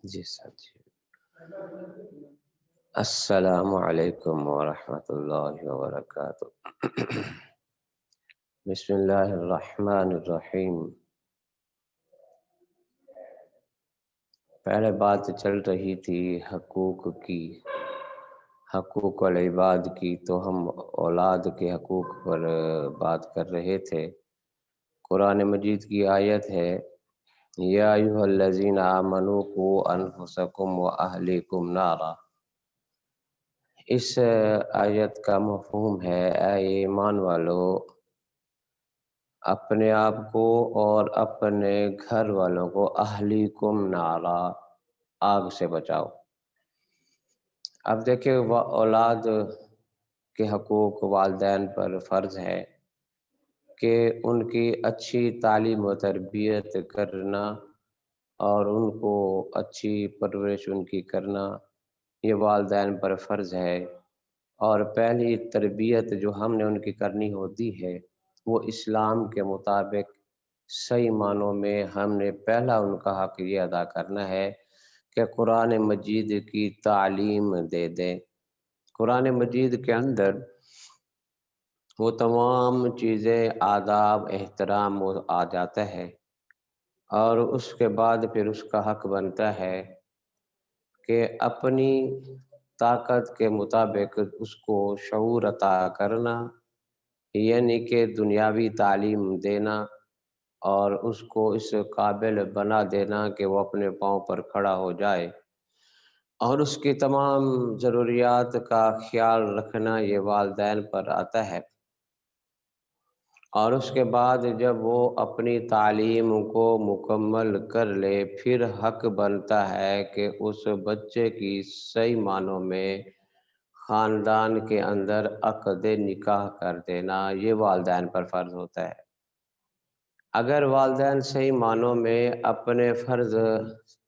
جی سر جی السلام علیکم ورحمۃ اللہ وبرکاتہ۔ بسم اللہ الرحمن الرحیم۔ پہلے بات چل رہی تھی حقوق کی، حقوق العباد کی، تو ہم اولاد کے حقوق پر بات کر رہے تھے۔ قرآن مجید کی آیت ہے یا ایھا الذین آمنوا قوا انفسکم واہلیکم نارا۔ اس آیت کا مفہوم ہے اے ایمان والو، اپنے آپ کو اور اپنے گھر والوں کو اہلیکم نارا، آگ سے بچاؤ۔ اب دیکھیں اولاد کے حقوق والدین پر فرض ہے کہ ان کی اچھی تعلیم و تربیت کرنا اور ان کو اچھی پرورش ان کی کرنا، یہ والدین پر فرض ہے۔ اور پہلی تربیت جو ہم نے ان کی کرنی ہوتی ہے وہ اسلام کے مطابق صحیح معنوں میں ہم نے پہلا ان کا حق یہ ادا کرنا ہے کہ قرآن مجید کی تعلیم دے دیں۔ قرآن مجید کے اندر وہ تمام چیزیں آداب احترام وہ آ جاتا ہے، اور اس کے بعد پھر اس کا حق بنتا ہے کہ اپنی طاقت کے مطابق اس کو شعور عطا کرنا، یعنی کہ دنیاوی تعلیم دینا اور اس کو اس قابل بنا دینا کہ وہ اپنے پاؤں پر کھڑا ہو جائے، اور اس کی تمام ضروریات کا خیال رکھنا یہ والدین پر آتا ہے۔ اور اس کے بعد جب وہ اپنی تعلیم کو مکمل کر لے، پھر حق بنتا ہے کہ اس بچے کی صحیح معنوں میں خاندان کے اندر عقد نکاح کر دینا، یہ والدین پر فرض ہوتا ہے۔ اگر والدین صحیح معنوں میں اپنے فرض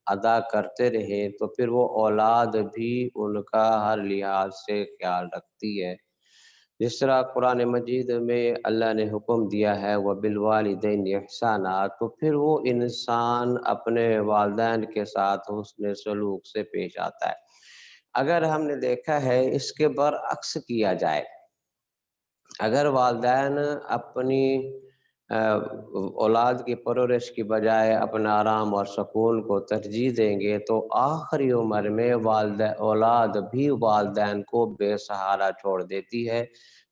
ادا کرتے رہے تو پھر وہ اولاد بھی ان کا ہر لحاظ سے خیال رکھتی ہے۔ جس طرح قرآن مجید میں اللہ نے حکم دیا ہے وَبِالْوَالِدَيْنِ احسانا، تو پھر وہ انسان اپنے والدین کے ساتھ حسن سلوک سے پیش آتا ہے۔ اگر ہم نے دیکھا ہے اس کے برعکس کیا جائے، اگر والدین اپنی اولاد کی پرورش کی بجائے اپنا آرام اور سکون کو ترجیح دیں گے تو آخری عمر میں اولاد بھی والدین کو بے سہارا چھوڑ دیتی ہے۔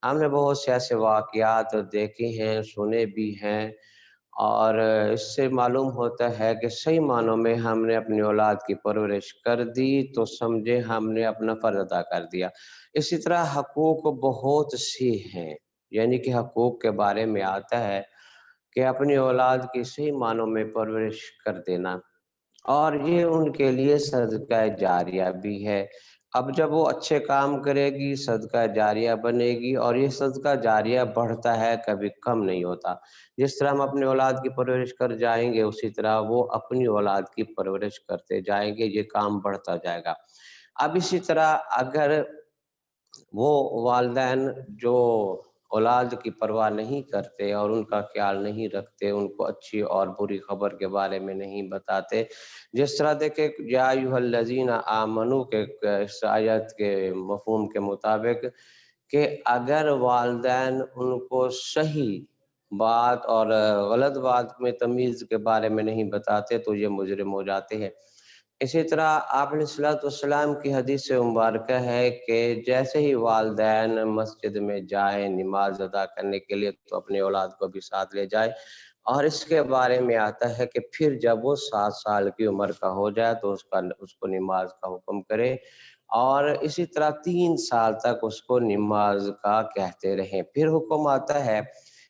ہم نے بہت سے ایسے واقعات دیکھے ہیں، سنے بھی ہیں، اور اس سے معلوم ہوتا ہے کہ صحیح معنوں میں ہم نے اپنی اولاد کی پرورش کر دی تو سمجھے ہم نے اپنا فرض ادا کر دیا۔ اسی طرح حقوق بہت سی ہیں، یعنی کہ حقوق کے بارے میں آتا ہے کہ اپنی اولاد کی صحیح معنوں میں پرورش کر دینا، اور یہ ان کے لیے صدقہ جاریہ بھی ہے۔ اب جب وہ اچھے کام کرے گی صدقہ جاریہ بنے گی، اور یہ صدقہ جاریہ بڑھتا ہے، کبھی کم نہیں ہوتا۔ جس طرح ہم اپنی اولاد کی پرورش کر جائیں گے اسی طرح وہ اپنی اولاد کی پرورش کرتے جائیں گے، یہ کام بڑھتا جائے گا۔ اب اسی طرح اگر وہ والدین جو اولاد کی پرواہ نہیں کرتے اور ان کا خیال نہیں رکھتے، ان کو اچھی اور بری خبر کے بارے میں نہیں بتاتے، جس طرح دیکھیں یا ایھا الذین آمنو کے اس آیت کے مفہوم کے مطابق کہ اگر والدین ان کو صحیح بات اور غلط بات میں تمیز کے بارے میں نہیں بتاتے تو یہ مجرم ہو جاتے ہیں۔ اسی طرح آپ علیہ الصلوۃ والسلام کی حدیث مبارکہ ہے کہ جیسے ہی والدین مسجد میں جائیں نماز ادا کرنے کے لیے تو اپنی اولاد کو بھی ساتھ لے جائے، اور اس کے بارے میں آتا ہے کہ پھر جب وہ 7 سال کی عمر کا ہو جائے تو اس کو نماز کا حکم کرے، اور اسی طرح 3 سال تک اس کو نماز کا کہتے رہیں۔ پھر حکم آتا ہے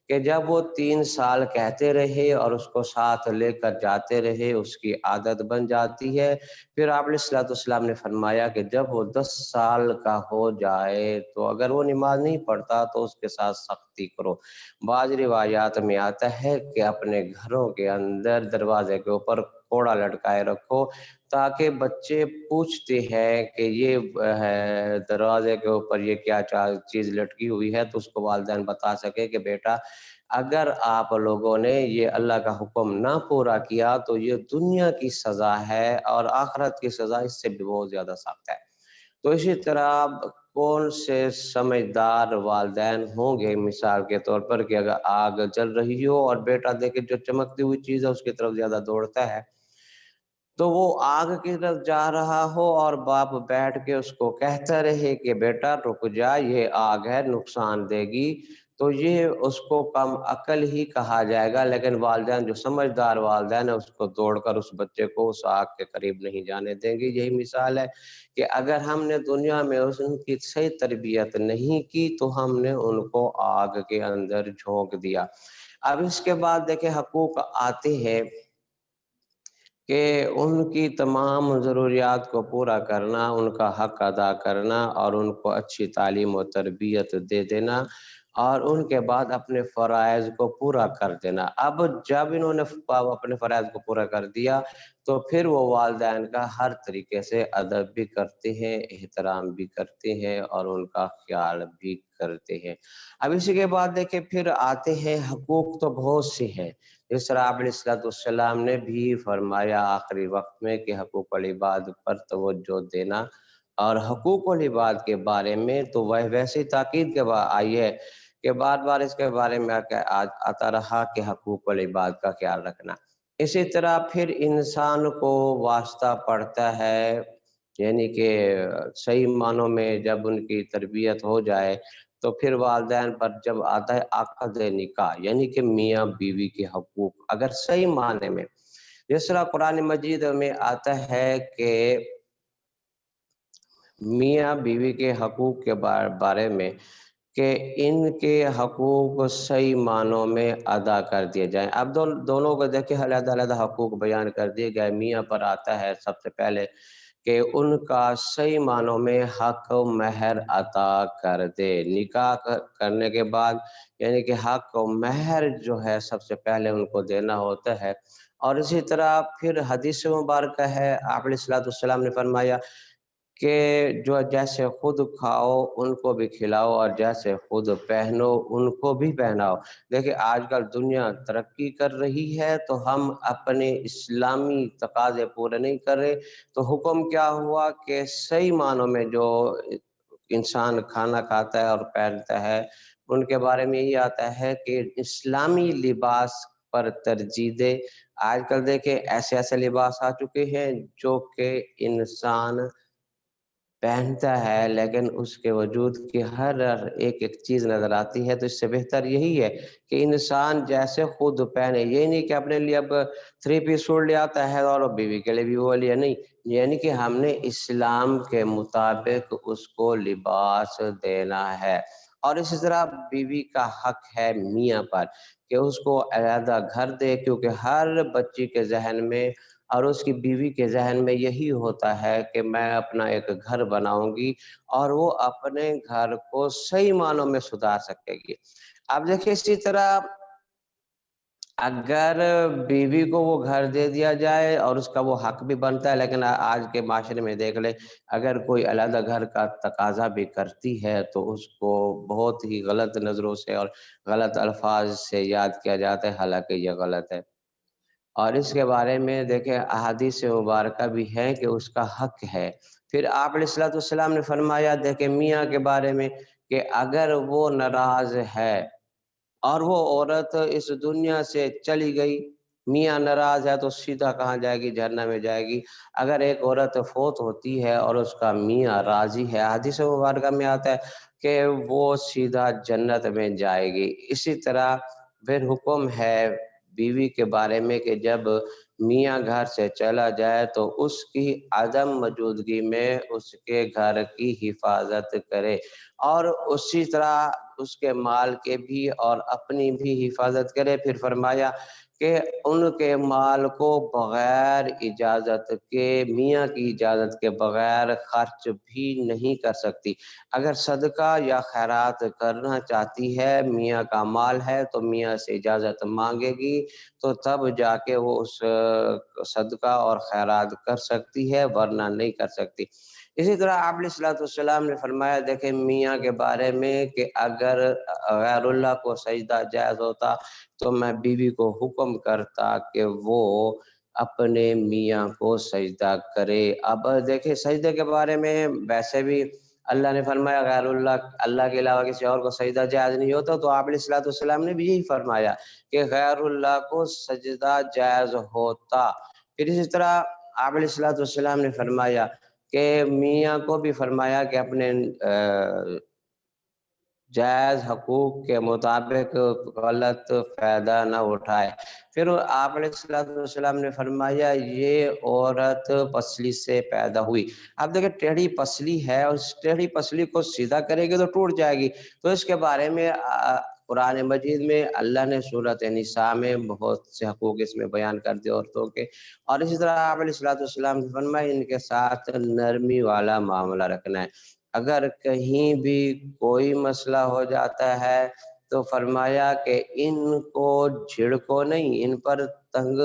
کہ جب وہ 3 سال کہتے رہے اور اس کو ساتھ لے کر جاتے رہے، اس کی عادت بن جاتی ہے۔ پھر آپ علیہ الصلوۃ والسلام نے فرمایا کہ جب وہ 10 سال کا ہو جائے تو اگر وہ نماز نہیں پڑھتا تو اس کے ساتھ سختی کرو۔ بعض روایات میں آتا ہے کہ اپنے گھروں کے اندر دروازے کے اوپر کوڑا لٹکائے رکھو، تاکہ بچے پوچھتے ہیں کہ یہ دروازے کے اوپر یہ کیا چیز لٹکی ہوئی ہے، تو اس کو والدین بتا سکے کہ بیٹا اگر آپ لوگوں نے یہ اللہ کا حکم نہ پورا کیا تو یہ دنیا کی سزا ہے اور آخرت کی سزا اس سے بھی بہت زیادہ سخت ہے۔ تو اسی طرح کون سے سمجھدار والدین ہوں گے مثال کے طور پر کہ اگر آگ جل رہی ہو اور بیٹا دیکھے جو چمکتی ہوئی چیز ہے اس کی طرف زیادہ دوڑتا ہے، تو وہ آگ کی طرف جا رہا ہو اور باپ بیٹھ کے اس کو کہتا رہے کہ بیٹا رک جا، یہ آگ ہے نقصان دے گی، تو یہ اس کو کم عقل ہی کہا جائے گا۔ لیکن والدین جو سمجھدار والدین ہیں اس کو دوڑ کر اس بچے کو اس آگ کے قریب نہیں جانے دیں گے۔ یہی مثال ہے کہ اگر ہم نے دنیا میں ان کی صحیح تربیت نہیں کی تو ہم نے ان کو آگ کے اندر جھونک دیا۔ اب اس کے بعد دیکھیں حقوق آتے ہیں کہ ان کی تمام ضروریات کو پورا کرنا، ان کا حق ادا کرنا اور ان کو اچھی تعلیم و تربیت دے دینا، اور ان کے بعد اپنے فرائض کو پورا کر دینا۔ اب جب انہوں نے اپنے فرائض کو پورا کر دیا تو پھر وہ والدین کا ہر طریقے سے ادب بھی کرتے ہیں، احترام بھی کرتے ہیں اور ان کا خیال بھی کرتے ہیں۔ اب اسی کے بعد دیکھیں پھر آتے ہیں حقوق، تو بہت سے ہیں، جس طرح آپ علیہ السلام نے بھی فرمایا آخری وقت میں کہ حقوق العباد پر توجہ دینا، اور حقوق العباد کے بارے میں تو وہ ویسی تاکید کے بعد آئی ہے کہ بار بار اس کے بارے میں آتا رہا کہ حقوق العباد کا خیال رکھنا۔ اسی طرح پھر انسان کو واسطہ پڑتا ہے، یعنی کہ صحیح معنوں میں جب ان کی تربیت ہو جائے تو پھر والدین پر جب آتا ہے عقد نکاح، یعنی کہ میاں بیوی کے حقوق، اگر صحیح معنی میں جس طرح قرآن مجید میں آتا ہے کہ میاں بیوی کے حقوق کے بارے میں کہ ان کے حقوق صحیح معنوں میں ادا کر دیے جائیں۔ اب دونوں کو دیکھیں علیحدہ علیحدہ حقوق بیان کر دیے گئے۔ میاں پر آتا ہے سب سے پہلے کہ ان کا صحیح معنوں میں حق و مہر عطا کر دے، نکاح کرنے کے بعد، یعنی کہ حق و مہر جو ہے سب سے پہلے ان کو دینا ہوتا ہے۔ اور اسی طرح پھر حدیث مبارکہ ہے، آپ علیہ السلام نے فرمایا کہ جو جیسے خود کھاؤ ان کو بھی کھلاؤ اور جیسے خود پہنو ان کو بھی پہناؤ۔ دیکھیں آج کل دنیا ترقی کر رہی ہے تو ہم اپنے اسلامی تقاضے پورے نہیں کر رہے، تو حکم کیا ہوا کہ صحیح معنوں میں جو انسان کھانا کھاتا ہے اور پہنتا ہے ان کے بارے میں یہ آتا ہے کہ اسلامی لباس پر ترجیح دے۔ آج کل دیکھیں ایسے ایسے لباس آ چکے ہیں جو کہ انسان پہنتا ہے لیکن اس کے وجود کی ہر ایک چیز نظر آتی ہے، تو اس سے بہتر یہی ہے کہ انسان جیسے خود پہنے۔ یہ نہیں کہ اپنے لیے اب 3 پیس سوٹ لے آتا ہے اور بیوی کے لیے بھی وہ لیا، نہیں، یعنی کہ ہم نے اسلام کے مطابق اس کو لباس دینا ہے۔ اور اسی طرح بیوی کا حق ہے میاں پر کہ اس کو علیحدہ گھر دے، کیونکہ ہر بچی کے ذہن میں اور اس کی بیوی کے ذہن میں یہی ہوتا ہے کہ میں اپنا ایک گھر بناؤں گی اور وہ اپنے گھر کو صحیح معنوں میں سدھار سکے گی۔ اب دیکھیں اسی طرح اگر بیوی کو وہ گھر دے دیا جائے اور اس کا وہ حق بھی بنتا ہے، لیکن آج کے معاشرے میں دیکھ لیں اگر کوئی علیحدہ گھر کا تقاضا بھی کرتی ہے تو اس کو بہت ہی غلط نظروں سے اور غلط الفاظ سے یاد کیا جاتا ہے، حالانکہ یہ غلط ہے۔ اور اس کے بارے میں دیکھیں احادیث مبارکہ بھی ہے کہ اس کا حق ہے۔ پھر آپ علیہ السلام نے فرمایا دیکھیں میاں کے بارے میں کہ اگر وہ ناراض ہے اور وہ عورت اس دنیا سے چلی گئی، میاں ناراض ہے تو سیدھا کہاں جائے گی؟ جہنم میں جائے گی۔ اگر ایک عورت فوت ہوتی ہے اور اس کا میاں راضی ہے، حدیث مبارکہ میں آتا ہے کہ وہ سیدھا جنت میں جائے گی۔ اسی طرح پھر حکم ہے بیوی کے بارے میں کہ جب میاں گھر سے چلا جائے تو اس کی عدم موجودگی میں اس کے گھر کی حفاظت کرے، اور اسی طرح اس کے مال کے بھی اور اپنی بھی حفاظت کرے۔ پھر فرمایا کہ ان کے مال کو بغیر اجازت کے، میاں کی اجازت کے بغیر خرچ بھی نہیں کر سکتی۔ اگر صدقہ یا خیرات کرنا چاہتی ہے، میاں کا مال ہے تو میاں سے اجازت مانگے گی تو تب جا کے وہ اس صدقہ اور خیرات کر سکتی ہے، ورنہ نہیں کر سکتی۔ اسی طرح آپ علیہ الصلوۃ والسلام نے فرمایا، دیکھیں میاں کے بارے میں کہ اگر غیر اللہ کو سجدہ جائز ہوتا تو میں بیوی کو حکم کرتا کہ وہ اپنے میاں کو سجدہ کرے۔ اب دیکھیں سجدے کے بارے میں ویسے بھی اللہ نے فرمایا غیر اللہ کے علاوہ کسی اور کو سجدہ جائز نہیں ہوتا، تو آپ علیہ الصلوۃ والسلام نے بھی یہی فرمایا کہ غیر اللہ کو سجدہ جائز ہوتا۔ پھر اسی طرح آپ علیہ الصلوۃ والسلام نے فرمایا کہ میاں کو بھی فرمایا کہ اپنے جائز حقوق کے مطابق غلط فائدہ نہ اٹھائے۔ پھر آپ علیہ السلام نے فرمایا یہ عورت پسلی سے پیدا ہوئی۔ اب دیکھیں ٹیڑھی پسلی ہے اور اس ٹیڑھی پسلی کو سیدھا کرے گی تو ٹوٹ جائے گی، تو اس کے بارے میں قرآن مجید میں اللہ نے سورۃ نساء میں بہت سے حقوق اس میں بیان کر دیے عورتوں کے، اور اسی طرح آپ علیہ السلام نے فرمایا ان کے ساتھ نرمی والا معاملہ رکھنا ہے۔ اگر کہیں بھی کوئی مسئلہ ہو جاتا ہے تو فرمایا کہ ان کو جھڑکو نہیں، ان پر تنگ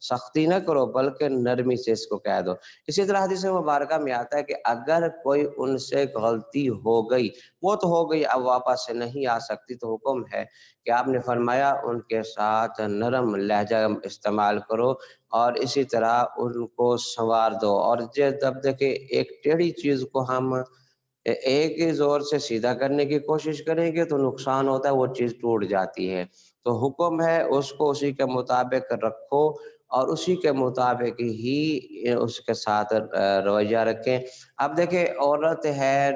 سختی نہ کرو بلکہ نرمی سے اس کو کہہ دو۔ اسی طرح حدیث مبارکہ میں آتا ہے کہ اگر کوئی ان سے غلطی ہو گئی، وہ تو ہو گئی، اب واپس سے نہیں آ سکتی، تو حکم ہے کہ آپ نے فرمایا ان کے ساتھ نرم لہجہ استعمال کرو اور اسی طرح ان کو سنوار دو۔ اور جب دیکھیں ایک ٹیڑھی چیز کو ہم ایک ہی زور سے سیدھا کرنے کی کوشش کریں گے تو نقصان ہوتا ہے، وہ چیز ٹوٹ جاتی ہے۔ تو حکم ہے اس کو اسی کے مطابق رکھو اور اسی کے مطابق ہی اس کے ساتھ رویہ رکھیں۔ اب دیکھیں عورت ہے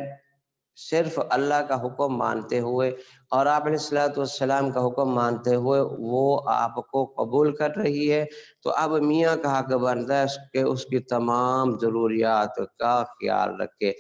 صرف اللہ کا حکم مانتے ہوئے اور آپ علیہ الصلوۃ والسلام کا حکم مانتے ہوئے وہ آپ کو قبول کر رہی ہے، تو اب میاں کا حق بنتا ہے کہ اس کی تمام ضروریات کا خیال رکھے۔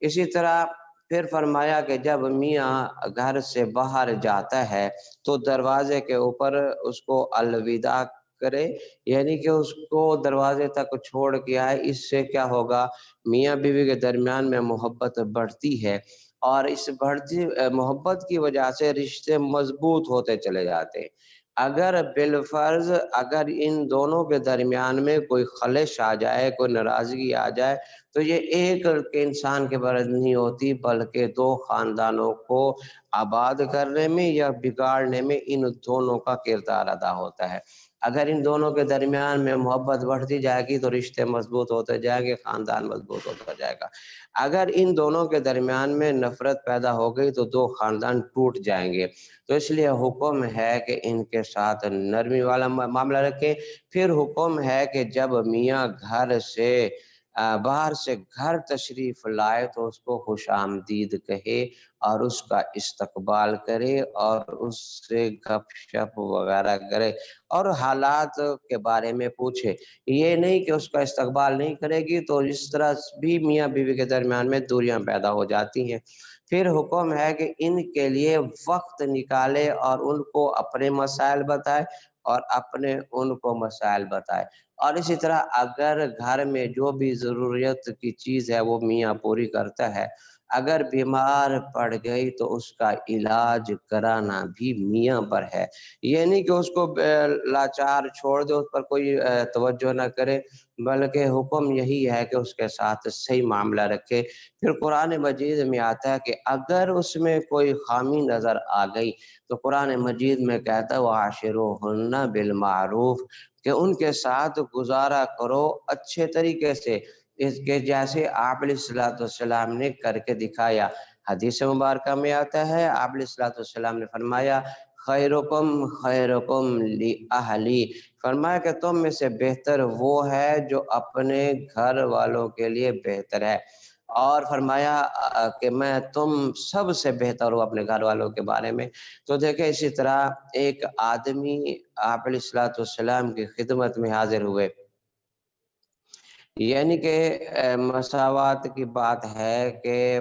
اسی طرح پھر فرمایا کہ جب میاں گھر سے باہر جاتا ہے تو دروازے کے اوپر اس کو الوداع کرے، یعنی کہ اس کو دروازے تک چھوڑ کے آئے۔ اس سے کیا ہوگا، میاں بیوی کے درمیان میں محبت بڑھتی ہے اور اس بڑھتی محبت کی وجہ سے رشتے مضبوط ہوتے چلے جاتے ہیں۔ اگر بالفرض اگر ان دونوں کے درمیان میں کوئی خلش آ جائے، کوئی ناراضگی آ جائے، تو یہ ایک کے انسان کے برد نہیں ہوتی بلکہ دو خاندانوں کو آباد کرنے میں یا بگاڑنے میں ان دونوں کا کردار ادا ہوتا ہے۔ اگر ان دونوں کے درمیان میں محبت بڑھتی جائے گی تو رشتے مضبوط ہوتے جائیں گے، خاندان مضبوط ہوتا جائے گا۔ اگر ان دونوں کے درمیان میں نفرت پیدا ہو گئی تو دو خاندان ٹوٹ جائیں گے۔ تو اس لیے حکم ہے کہ ان کے ساتھ نرمی والا معاملہ رکھیں۔ پھر حکم ہے کہ جب میاں گھر سے باہر سے گھر تشریف لائے تو اس کو خوش آمدید کہے اور اس کا استقبال کرے اور اس سے گپ شپ وغیرہ کرے اور حالات کے بارے میں پوچھے۔ یہ نہیں کہ اس کا استقبال نہیں کرے گی تو اس طرح بھی میاں بیوی کے درمیان میں دوریاں پیدا ہو جاتی ہیں۔ پھر حکم ہے کہ ان کے لیے وقت نکالے اور ان کو اپنے مسائل بتائے اور اپنے ان کو مسائل بتائے۔ اور اسی طرح اگر گھر میں جو بھی ضروریت کی چیز ہے وہ میاں پوری کرتا ہے، اگر بیمار پڑ گئی تو اس کا علاج کرانا بھی میاں پر ہے۔ یہ نہیں کہ اس کو لاچار چھوڑ دے، اس پر کوئی توجہ نہ کرے، بلکہ حکم یہی ہے کہ اس کے ساتھ صحیح معاملہ رکھے۔ پھر قرآن مجید میں آتا ہے کہ اگر اس میں کوئی خامی نظر آ گئی تو قرآن مجید میں کہتا ہے وَعَاشِرُوهُنَّ بِالْمَعْرُوفِ، کہ ان کے ساتھ گزارا کرو اچھے طریقے سے، اس کے جیسے آپ علیہ الصلوۃ والسلام نے کر کے دکھایا۔ حدیث مبارکہ میں آتا ہے آپ علیہ الصلوۃ والسلام نے فرمایا خیرکم خیرکم لأہلی، فرمایا کہ تم میں سے بہتر وہ ہے جو اپنے گھر والوں کے لیے بہتر ہے، اور فرمایا کہ میں تم سب سے بہتر ہوں اپنے گھر والوں کے بارے میں۔ تو دیکھیں اسی طرح ایک آدمی آپ علیہ الصلوۃ والسلام کی خدمت میں حاضر ہوئے یعنی کہ مساوات کی بات ہے کہ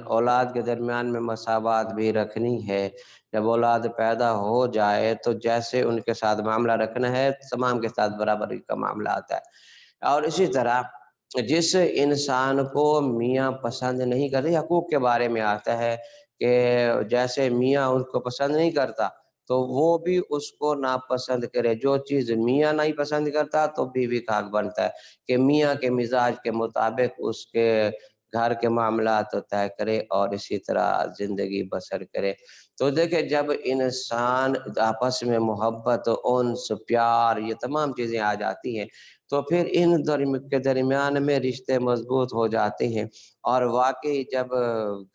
اولاد کے درمیان میں مساوات بھی رکھنی ہے. جب اولاد پیدا ہو جائے تو جیسے ان کے ساتھ معاملہ رکھنا ہے تمام کے ساتھ برابری کا معاملہ آتا ہے. اور اسی طرح جس انسان کو میاں پسند نہیں کرتے، حقوق کے بارے میں آتا ہے کہ جیسے میاں ان کو پسند نہیں کرتا تو وہ بھی اس کو ناپسند کرے. جو چیز میاں نہیں پسند کرتا تو بیوی کا حق بنتا ہے کہ میاں کے مزاج کے مطابق اس کے گھر کے معاملات طے کرے اور اسی طرح زندگی بسر کرے. تو دیکھیں جب انسان آپس میں محبت، انس، پیار، یہ تمام چیزیں آ جاتی ہیں تو پھر ان کے درمیان میں رشتے مضبوط ہو جاتے ہیں. اور واقعی جب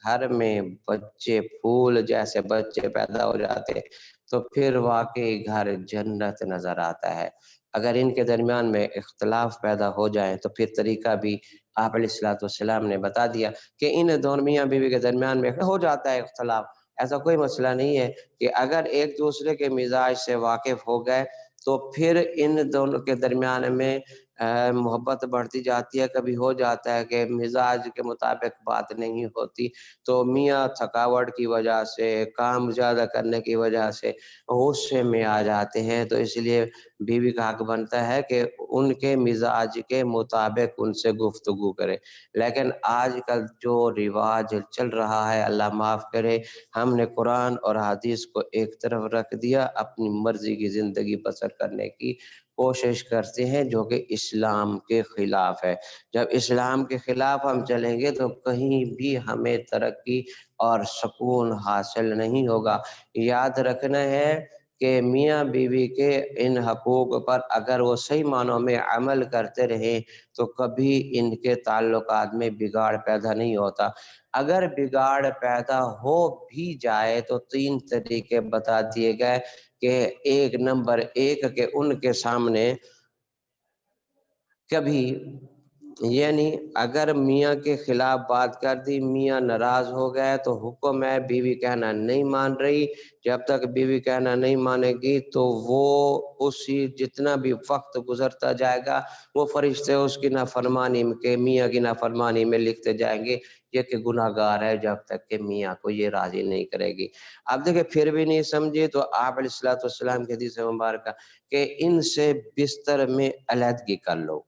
گھر میں بچے پھول جیسے بچے پیدا ہو جاتے ہیں تو پھر واقعی گھر جنت نظر آتا ہے. اگر ان کے درمیان میں اختلاف پیدا ہو جائے تو پھر طریقہ بھی آپ علیہ الصلوۃ والسلام نے بتا دیا کہ ان دونوں میاں بیوی کے درمیان میں ہو جاتا ہے اختلاف. ایسا کوئی مسئلہ نہیں ہے کہ اگر ایک دوسرے کے مزاج سے واقف ہو گئے تو پھر ان دونوں کے درمیان میں محبت بڑھتی جاتی ہے. کبھی ہو جاتا ہے کہ مزاج کے مطابق بات نہیں ہوتی تو میاں تھکاوٹ کی وجہ سے، کام زیادہ کرنے کی وجہ سے غصے میں آ جاتے ہیں. تو اس لیے بیوی کا حق بنتا ہے کہ ان کے مزاج کے مطابق ان سے گفتگو کرے. لیکن آج کل جو رواج چل رہا ہے، اللہ معاف کرے، ہم نے قرآن اور حدیث کو ایک طرف رکھ دیا، اپنی مرضی کی زندگی بسر کرنے کی کوشش کرتے ہیں جو کہ اسلام کے خلاف ہے. جب اسلام کے خلاف ہم چلیں گے تو کہیں بھی ہمیں ترقی اور سکون حاصل نہیں ہوگا. یاد رکھنا ہے کہ میاں بیوی کے ان حقوق پر اگر وہ صحیح معنوں میں عمل کرتے رہیں تو کبھی ان کے تعلقات میں بگاڑ پیدا نہیں ہوتا. اگر بگاڑ پیدا ہو بھی جائے تو 3 طریقے بتا دیے گئے کہ ایک نمبر 1 کہ ان کے سامنے کبھی یعنی اگر میاں کے خلاف بات کر دی، میاں ناراض ہو گئے تو حکم ہے بیوی کہنا نہیں مان رہی. جب تک بیوی کہنا نہیں مانے گی تو وہ اسی جتنا بھی وقت گزرتا جائے گا وہ فرشتے اس کی نافرمانی کے، میاں کی نافرمانی میں لکھتے جائیں گے یہ کہ گناہ گار ہے، جب تک کہ میاں کو یہ راضی نہیں کرے گی. اب دیکھیں پھر بھی نہیں سمجھے تو آپ علیہ الصلوۃ والسلام کی حدیث مبارکہ کہ ان سے بستر میں علیحدگی کر لو.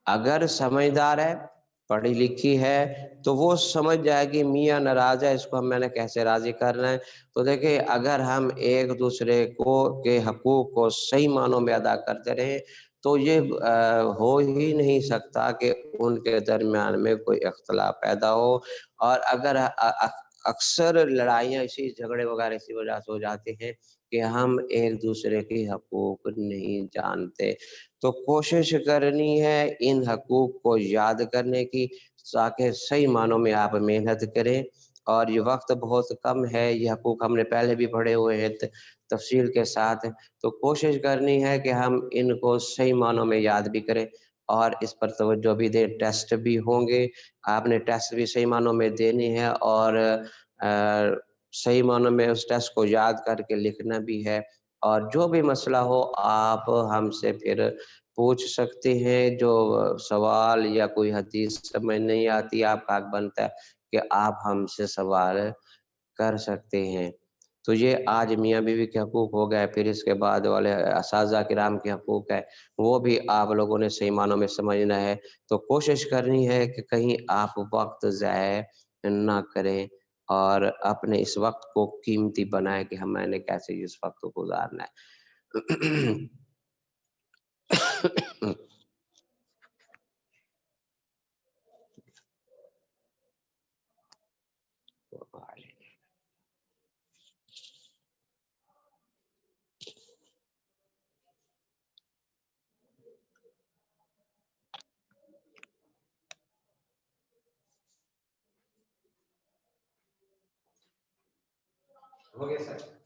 اگر سمجھدار ہے، پڑھی لکھی ہے تو وہ سمجھ جائے گی میاں ناراض ہے، اس کو میں نے کیسے راضی کرنا ہے. تو دیکھیں اگر ہم ایک دوسرے کو کے حقوق کو صحیح معنوں میں ادا کرتے رہیں تو یہ ہو ہی نہیں سکتا کہ ان کے درمیان میں کوئی اختلاف پیدا ہو. اور اگر اکثر لڑائیاں اسی جھگڑے وغیرہ اسی وجہ سے ہو جاتے ہیں کہ ہم ایک دوسرے کے حقوق نہیں جانتے. تو کوشش کرنی ہے ان حقوق کو یاد کرنے کی تاکہ صحیح معنوں میں آپ محنت کریں. اور یہ وقت بہت کم ہے، یہ حقوق ہم نے پہلے بھی پڑھے ہوئے ہیں تفصیل کے ساتھ، تو کوشش کرنی ہے کہ ہم ان کو صحیح معنوں میں یاد بھی کریں اور اس پر توجہ بھی دیں. ٹیسٹ بھی ہوں گے، آپ نے ٹیسٹ بھی صحیح معنوں میں دینی ہے اور صحیح معنوں میں اس ٹیسٹ کو یاد کر کے لکھنا بھی ہے. اور جو بھی مسئلہ ہو آپ ہم سے پھر پوچھ سکتے ہیں. جو سوال یا کوئی حدیث سمجھ نہیں آتی آپ کا حق بنتا ہے کہ آپ ہم سے سوال کر سکتے ہیں. تو یہ آج میاں بیوی کے حقوق ہو گئے، پھر اس کے بعد والے اساتذہ کرام کے حقوق ہے وہ بھی آپ لوگوں نے صحیح معنوں میں سمجھنا ہے. تو کوشش کرنی ہے کہ کہیں آپ وقت ضائع نہ کریں اور اپنے اس وقت کو قیمتی بنائیں کہ میں نے کیسے اس وقت کو گزارنا ہے. ہو گیا سر.